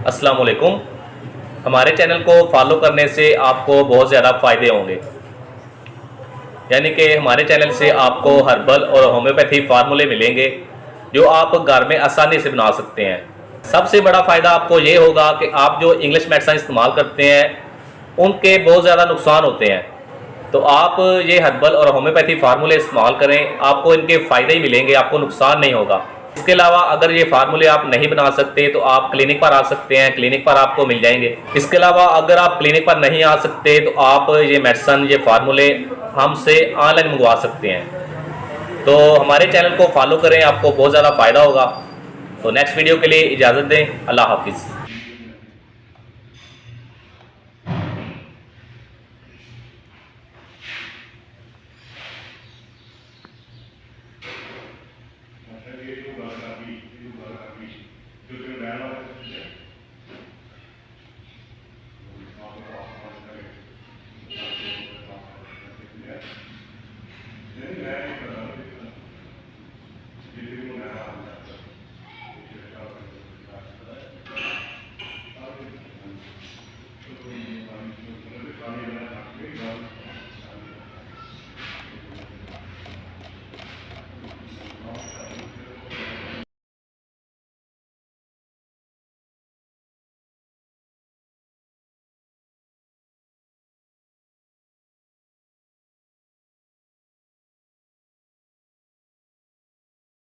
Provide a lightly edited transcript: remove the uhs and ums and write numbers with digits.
अस्सलाम वालेकुम। हमारे चैनल को फॉलो करने से आपको बहुत ज़्यादा फ़ायदे होंगे। यानी कि हमारे चैनल से आपको हर्बल और होम्योपैथी फार्मूले मिलेंगे जो आप घर में आसानी से बना सकते हैं। सबसे बड़ा फ़ायदा आपको ये होगा कि आप जो इंग्लिश मेडिसिन इस्तेमाल करते हैं उनके बहुत ज़्यादा नुकसान होते हैं, तो आप ये हर्बल और होम्योपैथी फार्मूले इस्तेमाल करें, आपको इनके फ़ायदे ही मिलेंगे, आपको नुकसान नहीं होगा। इसके अलावा अगर ये फार्मूले आप नहीं बना सकते तो आप क्लिनिक पर आ सकते हैं, क्लिनिक पर आपको मिल जाएंगे। इसके अलावा अगर आप क्लिनिक पर नहीं आ सकते तो आप ये मेडिसिन, ये फार्मूले हमसे ऑनलाइन मंगवा सकते हैं। तो हमारे चैनल को फॉलो करें, आपको बहुत ज़्यादा फ़ायदा होगा। तो नेक्स्ट वीडियो के लिए इजाज़त दें। अल्लाह हाफिज़।